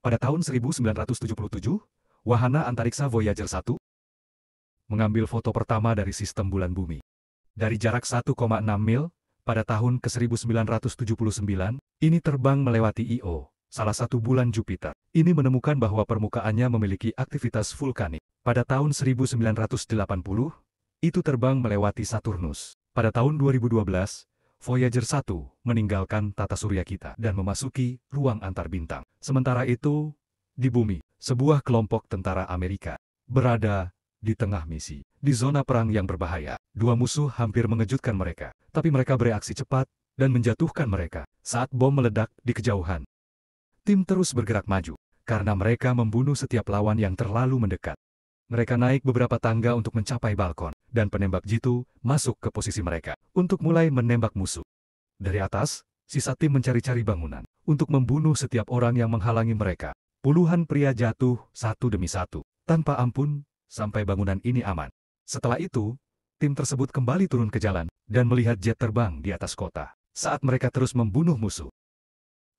Pada tahun 1977, wahana antariksa Voyager 1 mengambil foto pertama dari sistem bulan bumi. Dari jarak 1,6 mil, pada tahun ke-1979, ini terbang melewati Io, salah satu bulan Jupiter. Ini menemukan bahwa permukaannya memiliki aktivitas vulkanik. Pada tahun 1980, itu terbang melewati Saturnus. Pada tahun 2012, Voyager 1 meninggalkan tata surya kita dan memasuki ruang antar bintang. Sementara itu, di bumi, sebuah kelompok tentara Amerika berada di tengah misi. Di zona perang yang berbahaya, dua musuh hampir mengejutkan mereka, tapi mereka bereaksi cepat dan menjatuhkan mereka saat bom meledak di kejauhan. Tim terus bergerak maju, karena mereka membunuh setiap lawan yang terlalu mendekat. Mereka naik beberapa tangga untuk mencapai balkon, dan penembak jitu masuk ke posisi mereka untuk mulai menembak musuh. Dari atas, sisa tim mencari-cari bangunan untuk membunuh setiap orang yang menghalangi mereka. Puluhan pria jatuh satu demi satu, tanpa ampun, sampai bangunan ini aman. Setelah itu, tim tersebut kembali turun ke jalan dan melihat jet terbang di atas kota saat mereka terus membunuh musuh.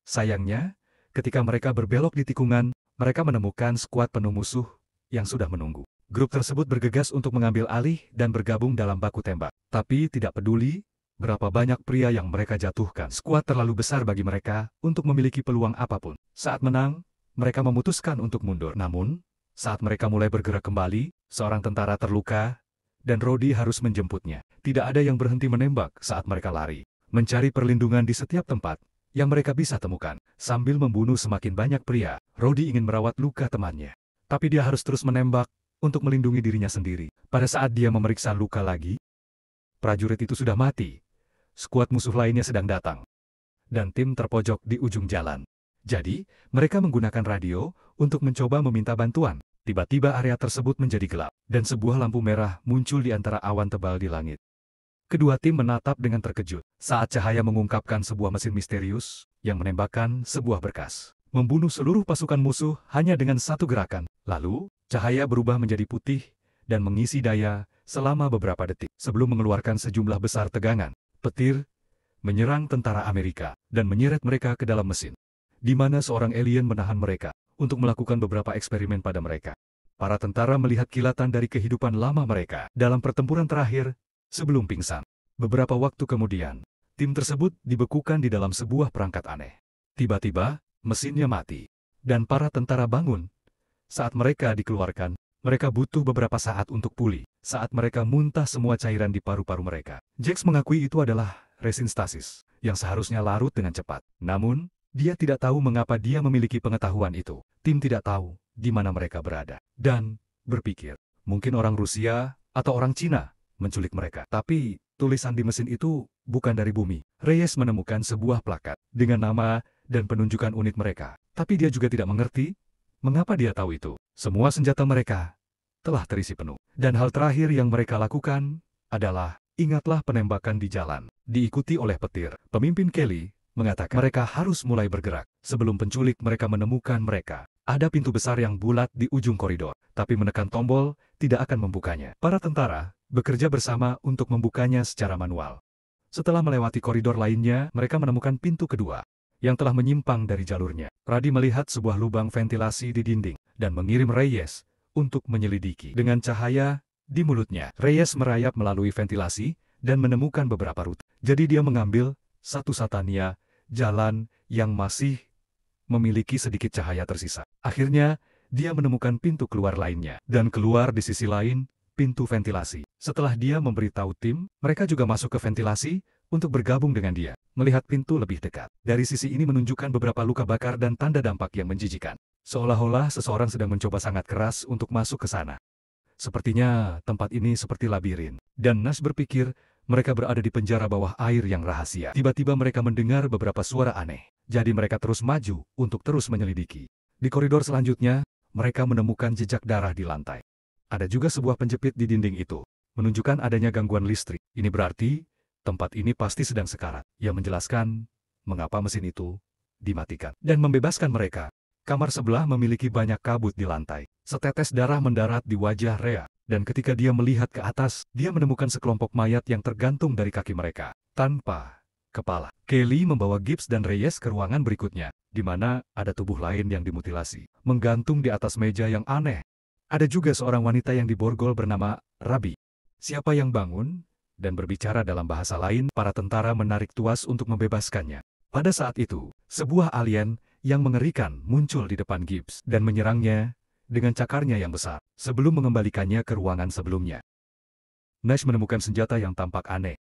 Sayangnya, ketika mereka berbelok di tikungan, mereka menemukan skuad penuh musuh yang sudah menunggu. Grup tersebut bergegas untuk mengambil alih dan bergabung dalam baku tembak. Tapi tidak peduli berapa banyak pria yang mereka jatuhkan, skuad terlalu besar bagi mereka untuk memiliki peluang apapun. Saat menang, mereka memutuskan untuk mundur. Namun, saat mereka mulai bergerak kembali, seorang tentara terluka, dan Rhodey harus menjemputnya. Tidak ada yang berhenti menembak saat mereka lari, mencari perlindungan di setiap tempat yang mereka bisa temukan. Sambil membunuh semakin banyak pria, Rhodey ingin merawat luka temannya. Tapi dia harus terus menembak untuk melindungi dirinya sendiri. Pada saat dia memeriksa luka lagi, prajurit itu sudah mati. Skuad musuh lainnya sedang datang, dan tim terpojok di ujung jalan. Jadi, mereka menggunakan radio untuk mencoba meminta bantuan. Tiba-tiba area tersebut menjadi gelap, dan sebuah lampu merah muncul di antara awan tebal di langit. Kedua tim menatap dengan terkejut saat cahaya mengungkapkan sebuah mesin misterius yang menembakkan sebuah berkas, membunuh seluruh pasukan musuh hanya dengan satu gerakan. Lalu, cahaya berubah menjadi putih dan mengisi daya selama beberapa detik. Sebelum mengeluarkan sejumlah besar tegangan, petir menyerang tentara Amerika dan menyeret mereka ke dalam mesin, di mana seorang alien menahan mereka untuk melakukan beberapa eksperimen pada mereka. Para tentara melihat kilatan dari kehidupan lama mereka dalam pertempuran terakhir sebelum pingsan. Beberapa waktu kemudian, tim tersebut dibekukan di dalam sebuah perangkat aneh. Tiba-tiba, mesinnya mati, dan para tentara bangun. Saat mereka dikeluarkan, mereka butuh beberapa saat untuk pulih. Saat mereka muntah semua cairan di paru-paru mereka. Jax mengakui itu adalah resin stasis, yang seharusnya larut dengan cepat. Namun, dia tidak tahu mengapa dia memiliki pengetahuan itu. Tim tidak tahu di mana mereka berada. Dan berpikir, mungkin orang Rusia atau orang Cina menculik mereka. Tapi, tulisan di mesin itu bukan dari bumi. Reyes menemukan sebuah plakat dengan nama dan penunjukan unit mereka. Tapi dia juga tidak mengerti mengapa dia tahu itu. Semua senjata mereka telah terisi penuh. Dan hal terakhir yang mereka lakukan adalah, ingatlah penembakan di jalan, diikuti oleh petir. Pemimpin Kelly mengatakan mereka harus mulai bergerak. Sebelum penculik mereka menemukan mereka, ada pintu besar yang bulat di ujung koridor, tapi menekan tombol tidak akan membukanya. Para tentara bekerja bersama untuk membukanya secara manual. Setelah melewati koridor lainnya, mereka menemukan pintu kedua yang telah menyimpang dari jalurnya. Radi melihat sebuah lubang ventilasi di dinding dan mengirim Reyes untuk menyelidiki. Dengan cahaya di mulutnya, Reyes merayap melalui ventilasi dan menemukan beberapa rute. Jadi dia mengambil satu-satunya jalan yang masih memiliki sedikit cahaya tersisa. Akhirnya, dia menemukan pintu keluar lainnya, dan keluar di sisi lain, pintu ventilasi. Setelah dia memberitahu tim, mereka juga masuk ke ventilasi untuk bergabung dengan dia. Melihat pintu lebih dekat, dari sisi ini menunjukkan beberapa luka bakar dan tanda dampak yang menjijikan. Seolah-olah seseorang sedang mencoba sangat keras untuk masuk ke sana. Sepertinya tempat ini seperti labirin. Dan Nash berpikir, mereka berada di penjara bawah air yang rahasia. Tiba-tiba mereka mendengar beberapa suara aneh. Jadi mereka terus maju untuk terus menyelidiki. Di koridor selanjutnya, mereka menemukan jejak darah di lantai. Ada juga sebuah penjepit di dinding itu, menunjukkan adanya gangguan listrik. Ini berarti, tempat ini pasti sedang sekarat. Ia menjelaskan mengapa mesin itu dimatikan dan membebaskan mereka. Kamar sebelah memiliki banyak kabut di lantai. Setetes darah mendarat di wajah Rhea. Dan ketika dia melihat ke atas, dia menemukan sekelompok mayat yang tergantung dari kaki mereka, tanpa kepala. Kelly membawa Gibbs dan Reyes ke ruangan berikutnya, di mana ada tubuh lain yang dimutilasi, menggantung di atas meja yang aneh. Ada juga seorang wanita yang diborgol bernama Rabi. Siapa yang bangun dan berbicara dalam bahasa lain, para tentara menarik tuas untuk membebaskannya. Pada saat itu, sebuah alien yang mengerikan muncul di depan Gibbs dan menyerangnya dengan cakarnya yang besar, sebelum mengembalikannya ke ruangan sebelumnya. Nash menemukan senjata yang tampak aneh.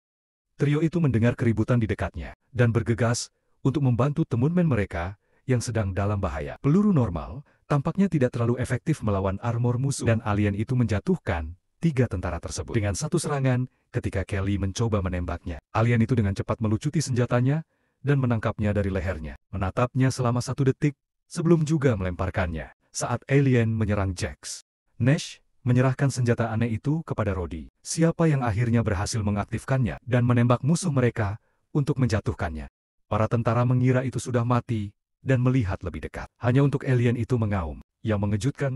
Trio itu mendengar keributan di dekatnya, dan bergegas untuk membantu teman mereka yang sedang dalam bahaya. Peluru normal tampaknya tidak terlalu efektif melawan armor musuh, dan alien itu menjatuhkan 3 tentara tersebut dengan satu serangan ketika Kelly mencoba menembaknya. Alien itu dengan cepat melucuti senjatanya dan menangkapnya dari lehernya, menatapnya selama 1 detik sebelum juga melemparkannya. Saat alien menyerang Jax, Nash menyerahkan senjata aneh itu kepada Rhodey, siapa yang akhirnya berhasil mengaktifkannya dan menembak musuh mereka untuk menjatuhkannya. Para tentara mengira itu sudah mati dan melihat lebih dekat, hanya untuk alien itu mengaum. Yang mengejutkan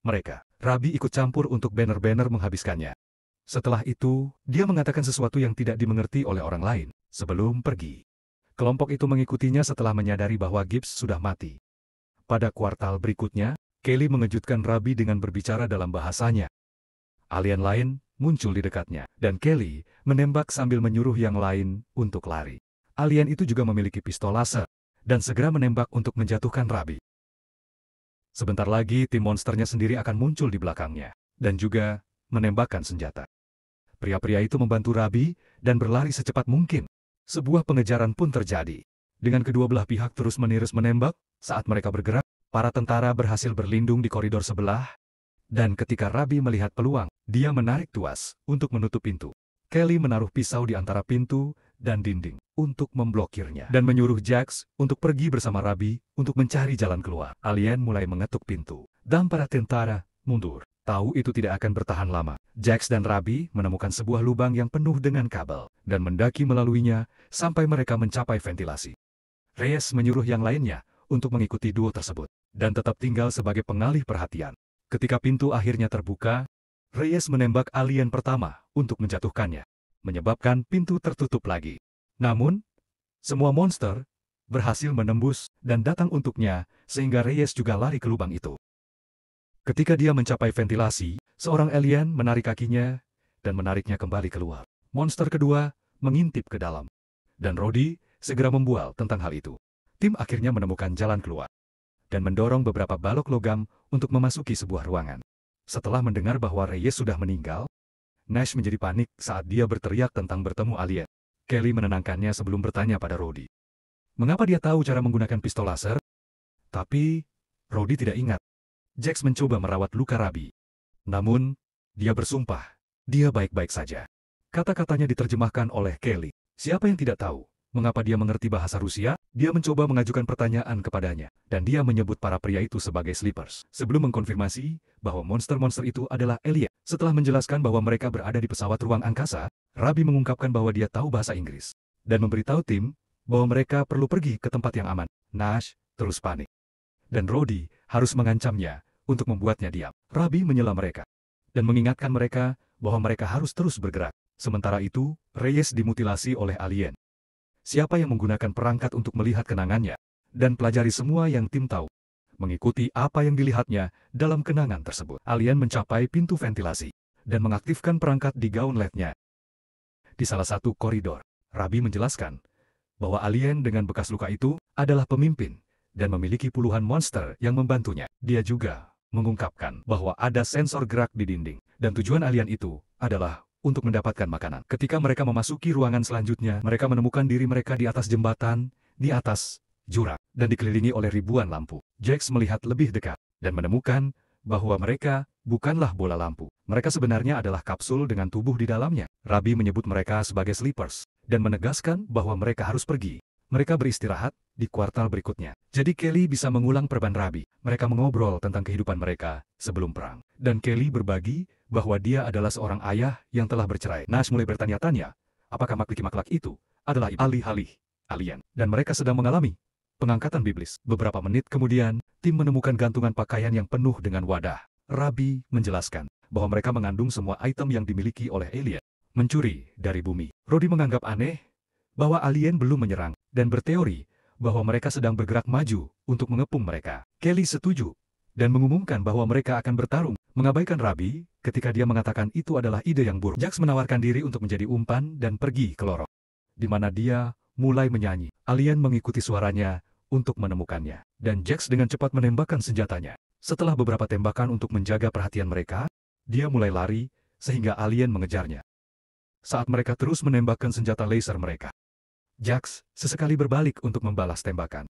mereka, Rabi ikut campur untuk benar-benar menghabiskannya. Setelah itu, dia mengatakan sesuatu yang tidak dimengerti oleh orang lain sebelum pergi. Kelompok itu mengikutinya setelah menyadari bahwa Gibbs sudah mati. Pada kuartal berikutnya, Kelly mengejutkan Rabi dengan berbicara dalam bahasanya. Alien lain muncul di dekatnya, dan Kelly menembak sambil menyuruh yang lain untuk lari. Alien itu juga memiliki pistol laser, dan segera menembak untuk menjatuhkan Rabi. Sebentar lagi tim monsternya sendiri akan muncul di belakangnya, dan juga menembakkan senjata. Pria-pria itu membantu Rabi dan berlari secepat mungkin. Sebuah pengejaran pun terjadi. Dengan kedua belah pihak terus-menerus menembak, saat mereka bergerak, para tentara berhasil berlindung di koridor sebelah, dan ketika Rabi melihat peluang, dia menarik tuas untuk menutup pintu. Kelly menaruh pisau di antara pintu dan dinding untuk memblokirnya, dan menyuruh Jax untuk pergi bersama Rabi untuk mencari jalan keluar. Alien mulai mengetuk pintu, dan para tentara mundur. Tahu itu tidak akan bertahan lama. Jax dan Rabi menemukan sebuah lubang yang penuh dengan kabel, dan mendaki melaluinya sampai mereka mencapai ventilasi. Reyes menyuruh yang lainnya untuk mengikuti duo tersebut, dan tetap tinggal sebagai pengalih perhatian. Ketika pintu akhirnya terbuka, Reyes menembak alien pertama untuk menjatuhkannya, menyebabkan pintu tertutup lagi. Namun, semua monster berhasil menembus dan datang untuknya, sehingga Reyes juga lari ke lubang itu. Ketika dia mencapai ventilasi, seorang alien menarik kakinya dan menariknya kembali keluar. Monster kedua mengintip ke dalam, dan Rhodey segera membual tentang hal itu. Tim akhirnya menemukan jalan keluar dan mendorong beberapa balok logam untuk memasuki sebuah ruangan. Setelah mendengar bahwa Reyes sudah meninggal, Nash menjadi panik saat dia berteriak tentang bertemu alien. Kelly menenangkannya sebelum bertanya pada Rhodey, mengapa dia tahu cara menggunakan pistol laser? Tapi Rhodey tidak ingat. Jax mencoba merawat luka Rabi. Namun, dia bersumpah, dia baik-baik saja. Kata-katanya diterjemahkan oleh Kelly. Siapa yang tidak tahu mengapa dia mengerti bahasa Rusia? Dia mencoba mengajukan pertanyaan kepadanya, dan dia menyebut para pria itu sebagai sleepers, sebelum mengkonfirmasi bahwa monster-monster itu adalah alien. Setelah menjelaskan bahwa mereka berada di pesawat ruang angkasa, Rabi mengungkapkan bahwa dia tahu bahasa Inggris, dan memberitahu tim bahwa mereka perlu pergi ke tempat yang aman. Nash terus panik, dan Rhodey harus mengancamnya untuk membuatnya diam. Rabi menyela mereka, dan mengingatkan mereka bahwa mereka harus terus bergerak. Sementara itu, Reyes dimutilasi oleh alien. Siapa yang menggunakan perangkat untuk melihat kenangannya, dan pelajari semua yang tim tahu, mengikuti apa yang dilihatnya dalam kenangan tersebut. Alien mencapai pintu ventilasi, dan mengaktifkan perangkat di gaun LED-nya. Di salah satu koridor, Rabi menjelaskan bahwa alien dengan bekas luka itu adalah pemimpin, dan memiliki puluhan monster yang membantunya. Dia juga mengungkapkan bahwa ada sensor gerak di dinding, dan tujuan alien itu adalah untuk mendapatkan makanan. Ketika mereka memasuki ruangan selanjutnya, mereka menemukan diri mereka di atas jembatan, di atas jurang, dan dikelilingi oleh ribuan lampu. Jax melihat lebih dekat, dan menemukan bahwa mereka bukanlah bola lampu. Mereka sebenarnya adalah kapsul dengan tubuh di dalamnya. Rabi menyebut mereka sebagai sleepers, dan menegaskan bahwa mereka harus pergi. Mereka beristirahat di kuartal berikutnya. Jadi Kelly bisa mengulang perban Rabi. Mereka mengobrol tentang kehidupan mereka sebelum perang. Dan Kelly berbagi bahwa dia adalah seorang ayah yang telah bercerai. Nash mulai bertanya-tanya, apakah makliki-maklak itu adalah alih-alih alien, dan mereka sedang mengalami pengangkatan biblis. Beberapa menit kemudian, tim menemukan gantungan pakaian yang penuh dengan wadah. Rabi menjelaskan bahwa mereka mengandung semua item yang dimiliki oleh alien, mencuri dari bumi. Rhodey menganggap aneh bahwa alien belum menyerang, dan berteori bahwa mereka sedang bergerak maju untuk mengepung mereka. Kelly setuju, dan mengumumkan bahwa mereka akan bertarung, mengabaikan Rabi ketika dia mengatakan itu adalah ide yang buruk. Jax menawarkan diri untuk menjadi umpan dan pergi ke lorong, di mana dia mulai menyanyi. Alien mengikuti suaranya untuk menemukannya, dan Jax dengan cepat menembakkan senjatanya. Setelah beberapa tembakan untuk menjaga perhatian mereka, dia mulai lari sehingga alien mengejarnya. Saat mereka terus menembakkan senjata laser mereka, Jax sesekali berbalik untuk membalas tembakan.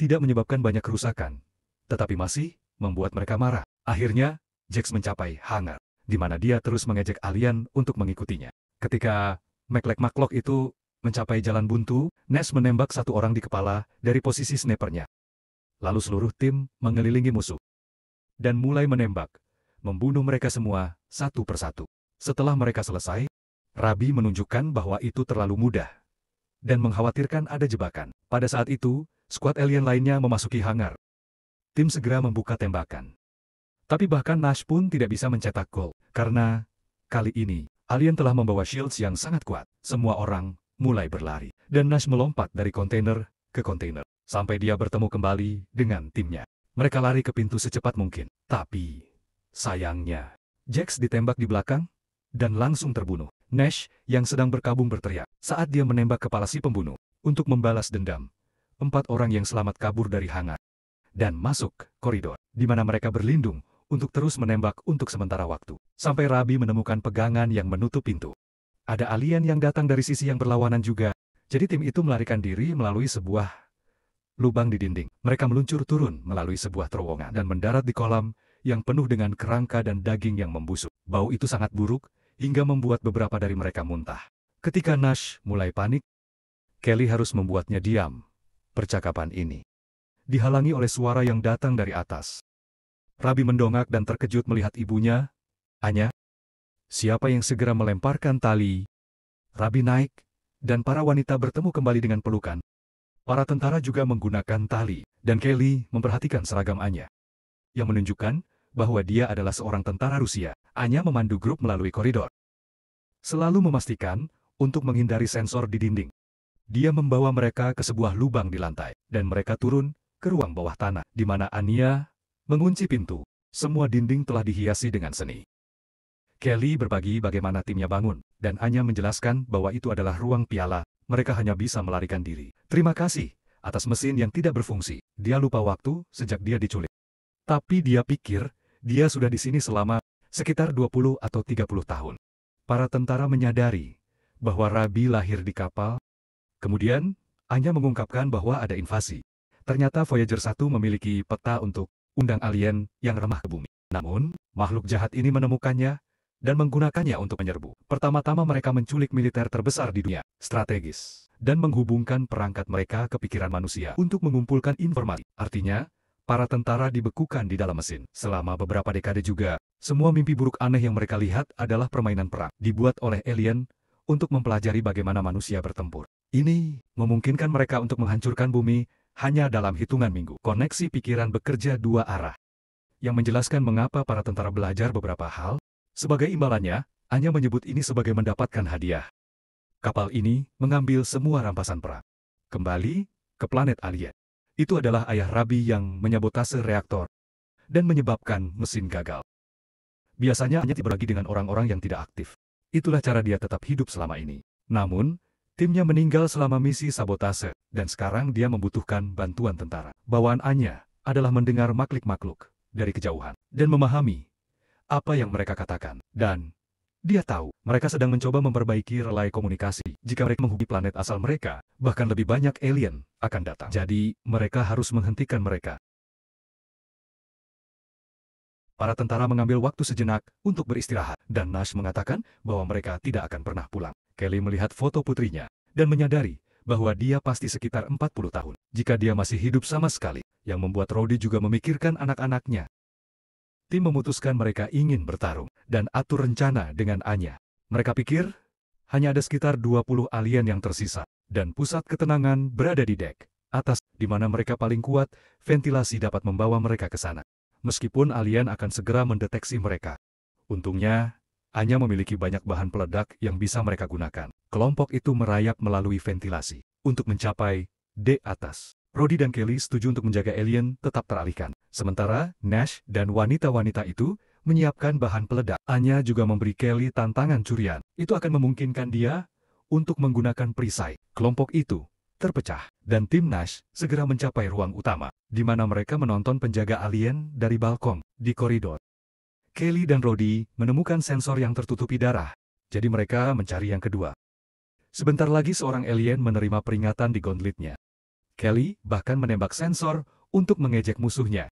Tidak menyebabkan banyak kerusakan, tetapi masih membuat mereka marah. Akhirnya, Jax mencapai hangar, di mana dia terus mengejek alien untuk mengikutinya. Ketika McLeod itu mencapai jalan buntu, Nash menembak satu orang di kepala dari posisi snipernya. Lalu seluruh tim mengelilingi musuh dan mulai menembak, membunuh mereka semua satu persatu. Setelah mereka selesai, Rabi menunjukkan bahwa itu terlalu mudah dan mengkhawatirkan ada jebakan. Pada saat itu, skuad alien lainnya memasuki hangar. Tim segera membuka tembakan. Tapi bahkan Nash pun tidak bisa mencetak gol, karena kali ini, alien telah membawa shields yang sangat kuat. Semua orang mulai berlari, dan Nash melompat dari kontainer ke kontainer, sampai dia bertemu kembali dengan timnya. Mereka lari ke pintu secepat mungkin. Tapi, sayangnya, Jax ditembak di belakang, dan langsung terbunuh. Nash, yang sedang berkabung berteriak, saat dia menembak kepala si pembunuh, untuk membalas dendam. 4 orang yang selamat kabur dari hangar dan masuk koridor, di mana mereka berlindung untuk terus menembak untuk sementara waktu, sampai Rabi menemukan pegangan yang menutup pintu. Ada alien yang datang dari sisi yang berlawanan juga, jadi tim itu melarikan diri melalui sebuah lubang di dinding. Mereka meluncur turun melalui sebuah terowongan dan mendarat di kolam yang penuh dengan kerangka dan daging yang membusuk. Bau itu sangat buruk, hingga membuat beberapa dari mereka muntah. Ketika Nash mulai panik, Kelly harus membuatnya diam. Percakapan ini dihalangi oleh suara yang datang dari atas. Rabi mendongak dan terkejut melihat ibunya, Anya. Siapa yang segera melemparkan tali? Rabi naik, dan para wanita bertemu kembali dengan pelukan. Para tentara juga menggunakan tali, dan Kelly memperhatikan seragam Anya, yang menunjukkan bahwa dia adalah seorang tentara Rusia. Anya memandu grup melalui koridor, selalu memastikan untuk menghindari sensor di dinding. Dia membawa mereka ke sebuah lubang di lantai, dan mereka turun ke ruang bawah tanah, di mana Anya mengunci pintu. Semua dinding telah dihiasi dengan seni. Kelly berbagi bagaimana timnya bangun, dan Anya menjelaskan bahwa itu adalah ruang piala. Mereka hanya bisa melarikan diri. Terima kasih atas mesin yang tidak berfungsi. Dia lupa waktu sejak dia diculik. Tapi dia pikir dia sudah di sini selama sekitar 20 atau 30 tahun. Para tentara menyadari bahwa Rabi lahir di kapal. Kemudian, Anya mengungkapkan bahwa ada invasi. Ternyata Voyager 1 memiliki peta untuk undang alien yang remah ke bumi. Namun, makhluk jahat ini menemukannya dan menggunakannya untuk menyerbu. Pertama-tama mereka menculik militer terbesar di dunia, strategis, dan menghubungkan perangkat mereka ke pikiran manusia untuk mengumpulkan informasi. Artinya, para tentara dibekukan di dalam mesin. Selama beberapa dekade juga, semua mimpi buruk aneh yang mereka lihat adalah permainan perang, dibuat oleh alien untuk mempelajari bagaimana manusia bertempur. Ini memungkinkan mereka untuk menghancurkan bumi hanya dalam hitungan minggu. Koneksi pikiran bekerja dua arah, yang menjelaskan mengapa para tentara belajar beberapa hal. Sebagai imbalannya, Anya menyebut ini sebagai mendapatkan hadiah. Kapal ini mengambil semua rampasan perang kembali ke planet alien. Itu adalah ayah Rabi yang menyabotase reaktor dan menyebabkan mesin gagal. Biasanya Anya berbagi dengan orang-orang yang tidak aktif. Itulah cara dia tetap hidup selama ini. Namun, timnya meninggal selama misi sabotase, dan sekarang dia membutuhkan bantuan tentara. Bawaan Anya adalah mendengar makhluk-makhluk dari kejauhan dan memahami apa yang mereka katakan. Dan dia tahu mereka sedang mencoba memperbaiki relay komunikasi. Jika mereka menghubungi planet asal mereka, bahkan lebih banyak alien akan datang. Jadi, mereka harus menghentikan mereka. Para tentara mengambil waktu sejenak untuk beristirahat, dan Nash mengatakan bahwa mereka tidak akan pernah pulang. Kelly melihat foto putrinya, dan menyadari bahwa dia pasti sekitar 40 tahun, jika dia masih hidup sama sekali, yang membuat Rowdy juga memikirkan anak-anaknya. Tim memutuskan mereka ingin bertarung, dan atur rencana dengan Anya. Mereka pikir, hanya ada sekitar 20 alien yang tersisa, dan pusat ketenangan berada di dek atas, di mana mereka paling kuat. Ventilasi dapat membawa mereka ke sana. Meskipun alien akan segera mendeteksi mereka. Untungnya, Anya memiliki banyak bahan peledak yang bisa mereka gunakan. Kelompok itu merayap melalui ventilasi untuk mencapai D atas. Rodi dan Kelly setuju untuk menjaga alien tetap teralihkan. Sementara Nash dan wanita-wanita itu menyiapkan bahan peledak. Anya juga memberi Kelly tantangan curian. Itu akan memungkinkan dia untuk menggunakan perisai. Kelompok itu terpecah, dan tim Nash segera mencapai ruang utama, di mana mereka menonton penjaga alien dari balkon di koridor. Kelly dan Rodi menemukan sensor yang tertutupi darah, jadi mereka mencari yang kedua. Sebentar lagi seorang alien menerima peringatan di gauntletnya. Kelly bahkan menembak sensor untuk mengejek musuhnya.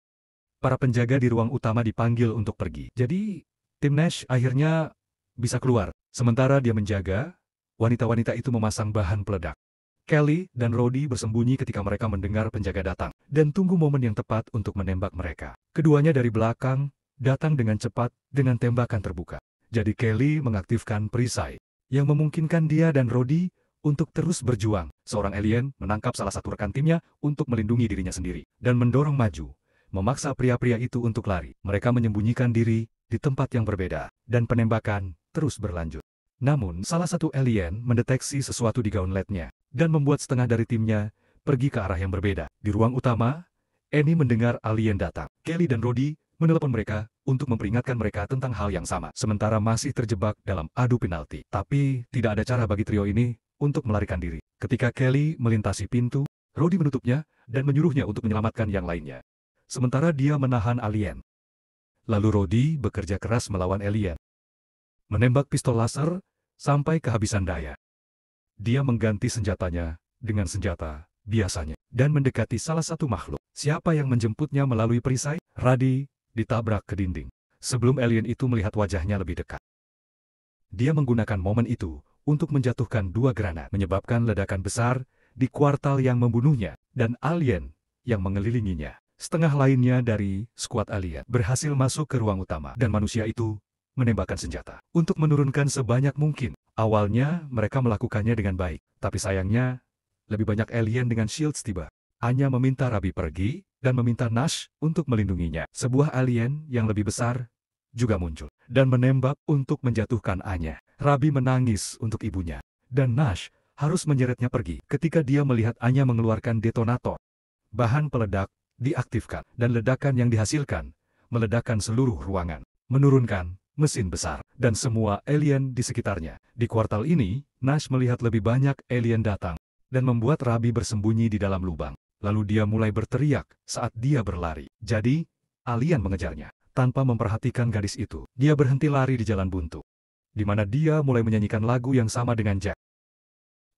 Para penjaga di ruang utama dipanggil untuk pergi. Jadi, tim Nash akhirnya bisa keluar. Sementara dia menjaga, wanita-wanita itu memasang bahan peledak. Kelly dan Rodi bersembunyi ketika mereka mendengar penjaga datang, dan tunggu momen yang tepat untuk menembak mereka. Keduanya dari belakang, datang dengan cepat dengan tembakan terbuka. Jadi Kelly mengaktifkan perisai, yang memungkinkan dia dan Rodi untuk terus berjuang. Seorang alien menangkap salah satu rekan timnya untuk melindungi dirinya sendiri, dan mendorong maju, memaksa pria-pria itu untuk lari. Mereka menyembunyikan diri di tempat yang berbeda, dan penembakan terus berlanjut. Namun, salah satu alien mendeteksi sesuatu di gauntletnya, dan membuat setengah dari timnya pergi ke arah yang berbeda. Di ruang utama, Annie mendengar alien datang. Kelly dan Rodi menelepon mereka untuk memperingatkan mereka tentang hal yang sama, sementara masih terjebak dalam adu penalti. Tapi, tidak ada cara bagi trio ini untuk melarikan diri. Ketika Kelly melintasi pintu, Rodi menutupnya dan menyuruhnya untuk menyelamatkan yang lainnya. Sementara dia menahan alien. Lalu Rodi bekerja keras melawan alien. Menembak pistol laser sampai kehabisan daya. Dia mengganti senjatanya dengan senjata biasanya dan mendekati salah satu makhluk. Siapa yang menjemputnya melalui perisai? Rodi ditabrak ke dinding sebelum alien itu melihat wajahnya lebih dekat. Dia menggunakan momen itu untuk menjatuhkan dua granat, menyebabkan ledakan besar di kuartal yang membunuhnya dan alien yang mengelilinginya. Setengah lainnya dari skuad alien berhasil masuk ke ruang utama, dan manusia itu menembakkan senjata untuk menurunkan sebanyak mungkin. Awalnya mereka melakukannya dengan baik, tapi sayangnya lebih banyak alien dengan shields tiba. Anya meminta Rabi pergi dan meminta Nash untuk melindunginya. Sebuah alien yang lebih besar juga muncul dan menembak untuk menjatuhkan Anya. Rabi menangis untuk ibunya, dan Nash harus menyeretnya pergi ketika dia melihat Anya mengeluarkan detonator. Bahan peledak diaktifkan, dan ledakan yang dihasilkan meledakkan seluruh ruangan, menurunkan mesin besar, dan semua alien di sekitarnya. Di kuartal ini, Nash melihat lebih banyak alien datang, dan membuat Rabi bersembunyi di dalam lubang. Lalu dia mulai berteriak saat dia berlari. Jadi, alien mengejarnya. Tanpa memperhatikan gadis itu, dia berhenti lari di jalan buntu, di mana dia mulai menyanyikan lagu yang sama dengan Jack.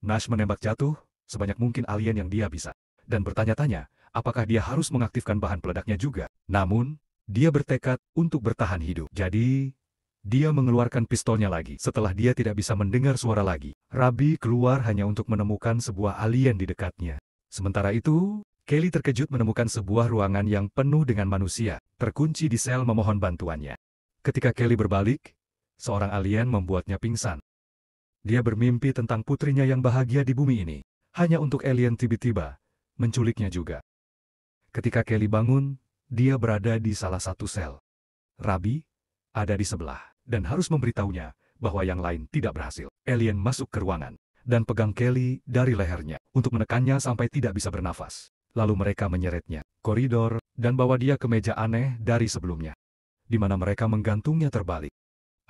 Nash menembak jatuh sebanyak mungkin alien yang dia bisa, dan bertanya-tanya apakah dia harus mengaktifkan bahan peledaknya juga. Namun, dia bertekad untuk bertahan hidup. Jadi, dia mengeluarkan pistolnya lagi. Setelah dia tidak bisa mendengar suara lagi, Rabi keluar hanya untuk menemukan sebuah alien di dekatnya. Sementara itu, Kelly terkejut menemukan sebuah ruangan yang penuh dengan manusia, terkunci di sel memohon bantuannya. Ketika Kelly berbalik, seorang alien membuatnya pingsan. Dia bermimpi tentang putrinya yang bahagia di bumi ini, hanya untuk alien tiba-tiba menculiknya juga. Ketika Kelly bangun, dia berada di salah satu sel. Rabi ada di sebelah, dan harus memberitahunya bahwa yang lain tidak berhasil. Alien masuk ke ruangan dan pegang Kelly dari lehernya untuk menekannya sampai tidak bisa bernafas. Lalu mereka menyeretnya koridor dan bawa dia ke meja aneh dari sebelumnya, di mana mereka menggantungnya terbalik.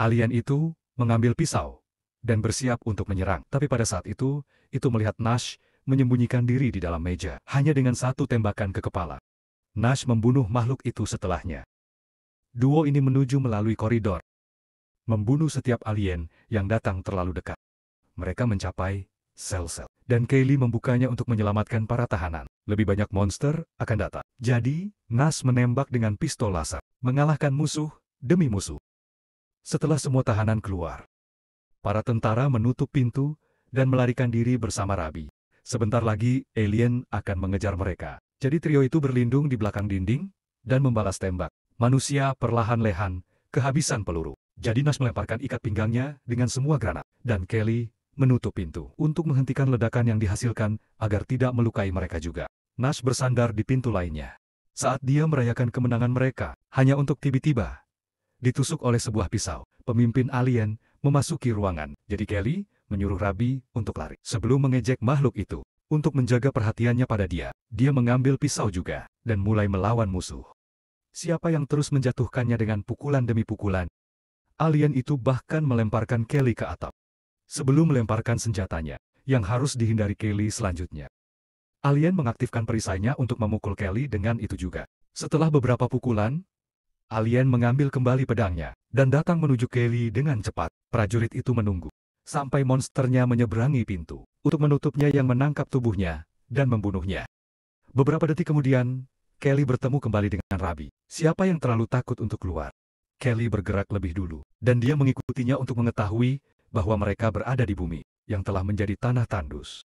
Alien itu mengambil pisau dan bersiap untuk menyerang. Tapi pada saat itu melihat Nash menyembunyikan diri di dalam meja, hanya dengan satu tembakan ke kepala. Nash membunuh makhluk itu setelahnya. Duo ini menuju melalui koridor, membunuh setiap alien yang datang terlalu dekat. Mereka mencapai sel-sel, dan Kelly membukanya untuk menyelamatkan para tahanan. Lebih banyak monster akan datang. Jadi, Nash menembak dengan pistol laser, mengalahkan musuh demi musuh. Setelah semua tahanan keluar, para tentara menutup pintu dan melarikan diri bersama Rabi. Sebentar lagi, alien akan mengejar mereka. Jadi trio itu berlindung di belakang dinding dan membalas tembak. Manusia perlahan-lahan kehabisan peluru. Jadi Nash melemparkan ikat pinggangnya dengan semua granat, dan Kelly menutup pintu untuk menghentikan ledakan yang dihasilkan agar tidak melukai mereka juga. Nash bersandar di pintu lainnya saat dia merayakan kemenangan mereka, hanya untuk tiba-tiba ditusuk oleh sebuah pisau. Pemimpin alien memasuki ruangan. Jadi Kelly menyuruh Rabi untuk lari. Sebelum mengejek makhluk itu, untuk menjaga perhatiannya pada dia, dia mengambil pisau juga, dan mulai melawan musuh. Siapa yang terus menjatuhkannya dengan pukulan demi pukulan. Alien itu bahkan melemparkan Kelly ke atap. Sebelum melemparkan senjatanya, yang harus dihindari Kelly selanjutnya. Alien mengaktifkan perisainya untuk memukul Kelly dengan itu juga. Setelah beberapa pukulan, alien mengambil kembali pedangnya, dan datang menuju Kelly dengan cepat. Prajurit itu menunggu sampai monsternya menyeberangi pintu, untuk menutupnya yang menangkap tubuhnya, dan membunuhnya. Beberapa detik kemudian, Kelly bertemu kembali dengan Rabi. Siapa yang terlalu takut untuk keluar? Kelly bergerak lebih dulu, dan dia mengikutinya untuk mengetahui bahwa mereka berada di bumi, yang telah menjadi tanah tandus.